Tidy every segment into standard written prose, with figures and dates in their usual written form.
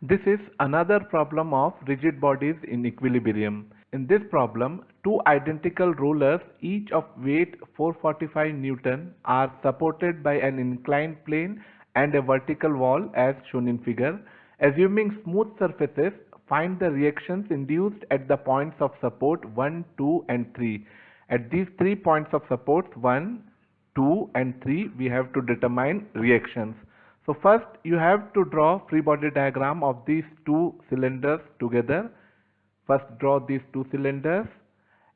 This is another problem of rigid bodies in equilibrium. In this problem, two identical rollers, each of weight 445 Newton, are supported by an inclined plane and a vertical wall as shown in figure. Assuming smooth surfaces, find the reactions induced at the points of support 1, 2 and 3. At these 3 points of support 1, 2 and 3, we have to determine reactions. So first you have to draw free body diagram of these two cylinders together. First draw these two cylinders,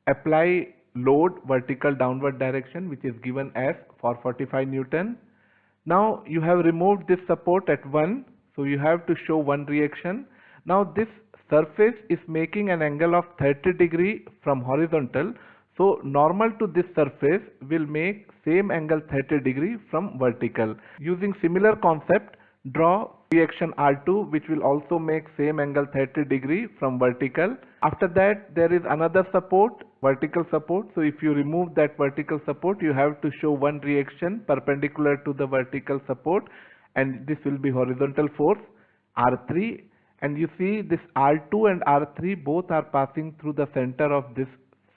apply load vertical downward direction which is given as 445 Newton. Now you have removed this support at 1, so you have to show one reaction. Now this surface is making an angle of 30 degree from horizontal, so normal to this surface will make same angle 30 degree from vertical. Using similar concept, draw reaction R2 which will also make same angle 30 degree from vertical. After that there is another support, vertical support. So if you remove that vertical support, you have to show one reaction perpendicular to the vertical support, and this will be horizontal force R3. And you see this R2 and R3 both are passing through the center of this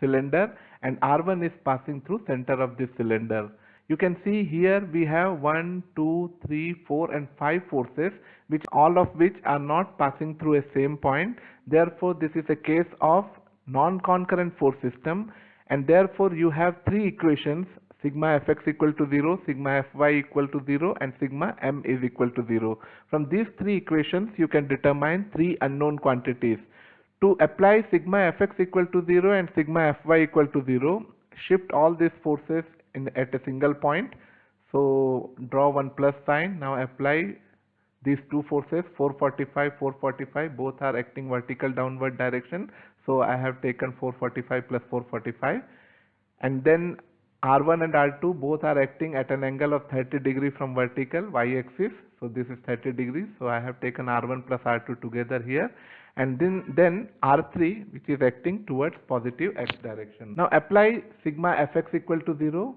cylinder, and R1 is passing through center of this cylinder. You can see here we have 1, 2, 3, 4 and 5 forces, which all of which are not passing through a same point. Therefore this is a case of non-concurrent force system, and therefore you have three equations: sigma fx equal to 0, sigma fy equal to 0 and sigma m is equal to 0. From these three equations you can determine three unknown quantities. To apply sigma fx equal to 0 and sigma fy equal to 0, shift all these forces at a single point. So draw one plus sign. Now apply these two forces 445 both are acting vertical downward direction, so I have taken 445 plus 445, and then R1 and R2 both are acting at an angle of 30 degree from vertical y-axis, so this is 30 degrees, so I have taken R1 plus R2 together here, and then R3 which is acting towards positive x direction. Now apply sigma fx equal to 0.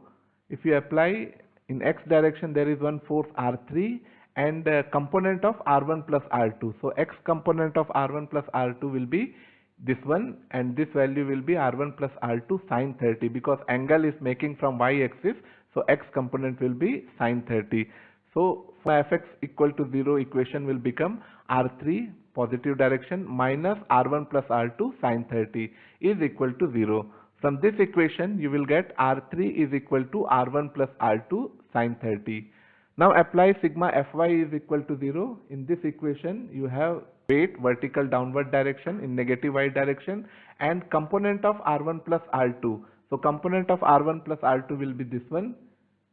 If you apply in x direction, there is one force R3 and a component of R1 plus R2. So x component of R1 plus R2 will be this one, and this value will be R1 plus R2 sine 30, because angle is making from y axis, so x component will be sine 30. So for fx equal to 0 equation will become R3 positive direction minus R1 plus R2 sine 30 is equal to 0. From this equation you will get R3 is equal to R1 plus R2 sine 30. Now apply sigma fy is equal to 0. In this equation you have weight vertical downward direction in negative y direction and component of R1 plus R2. So component of R1 plus R2 will be this one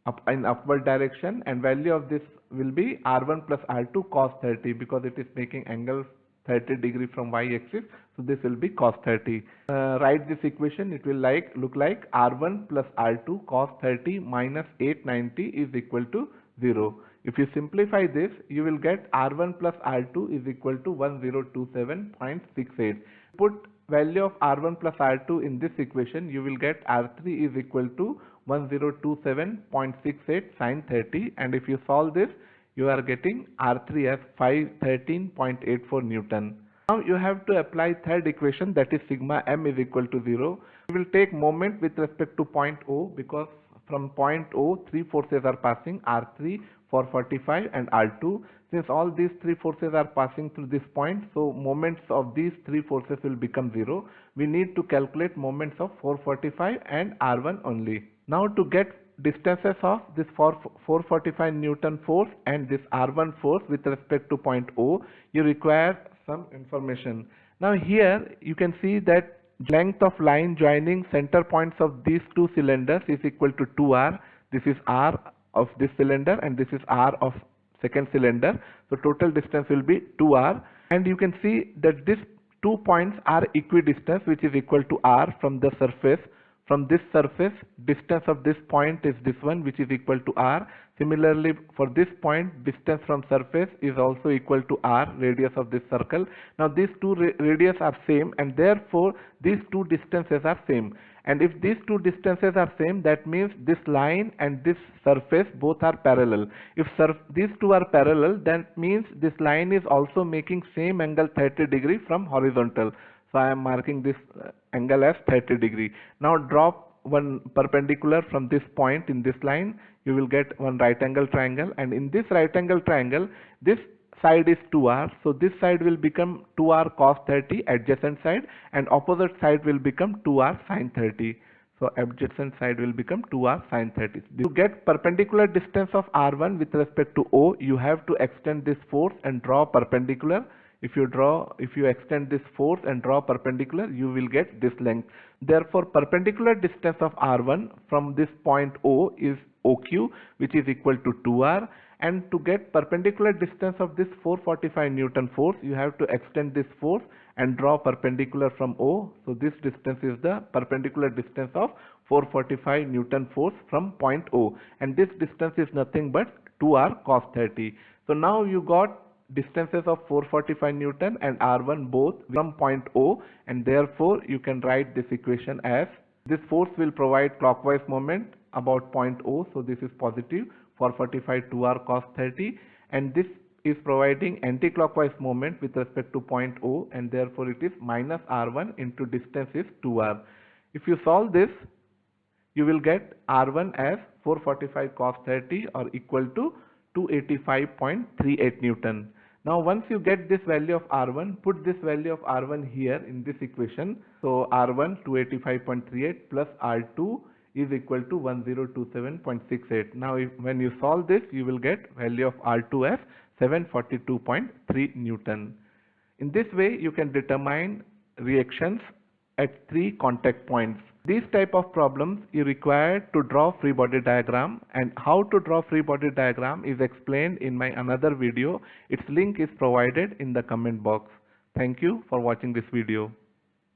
up in upward direction, and value of this will be R1 plus R2 cos 30, because it is making angle 30 degree from y axis, so this will be cos 30. Write this equation, it will look like R1 plus R2 cos 30 minus 890 is equal to 0. If you simplify this, you will get R1 plus R2 is equal to 1027.68. Put value of R1 plus R2 in this equation, you will get R3 is equal to 1027.68 sine 30, and if you solve this, you are getting R3 as 513.84 Newton. Now you have to apply third equation, that is sigma m is equal to 0. You will take moment with respect to point O, because from point O three forces are passing, R3, 445 and R2. Since all these three forces are passing through this point, so moments of these three forces will become 0. We need to calculate moments of 445 and R1 only. Now to get distances of this 445 Newton force and this R1 force with respect to point O, you require some information. Now here you can see that length of line joining center points of these two cylinders is equal to 2r. This is r of this cylinder and this is r of second cylinder. So total distance will be 2r, and you can see that these 2 points are equidistant, which is equal to r from the surface from this surface, distance of this point is this one, which is equal to r. Similarly, for this point, distance from surface is also equal to r, radius of this circle. Now these two radius are same, and therefore these two distances are same. And if these two distances are same, that means this line and this surface both are parallel. If these two are parallel, that means this line is also making same angle 30 degree from horizontal. So I am marking this angle as 30 degree. Now drop one perpendicular from this point in this line, you will get one right angle triangle, and in this right angle triangle, this side is 2r, so this side will become 2r cos 30 adjacent side, and opposite side will become 2r sin 30. So adjacent side will become 2r sin 30. To get perpendicular distance of r1 with respect to O, you have to extend this force and draw perpendicular. If you extend this force and draw perpendicular, you will get this length. Therefore, perpendicular distance of r1 from this point O is OQ, which is equal to 2r. And to get perpendicular distance of this 445 Newton force, you have to extend this force and draw perpendicular from O. So this distance is the perpendicular distance of 445 Newton force from point O, and this distance is nothing but 2r cos 30. So now you got distances of 445 Newton and r1 both from point O, and therefore you can write this equation as this force will provide clockwise moment about point O, so this is positive 445 2r cos 30, and this is providing anti-clockwise moment with respect to point O, and therefore it is minus r1 into distance is 2r. If you solve this, you will get r1 as 445 cos 30 or equal to 285.38 Newton. Now once you get this value of r1, put this value of r1 here in this equation. So r1 285.38 plus r2 is equal to 1027.68. Now when you solve this, you will get value of r2 as 742.3 Newton. In this way, you can determine reactions at 3 contact points. These type of problems you require to draw free body diagram, and how to draw free body diagram is explained in my another video. Its link is provided in the comment box. Thank you for watching this video.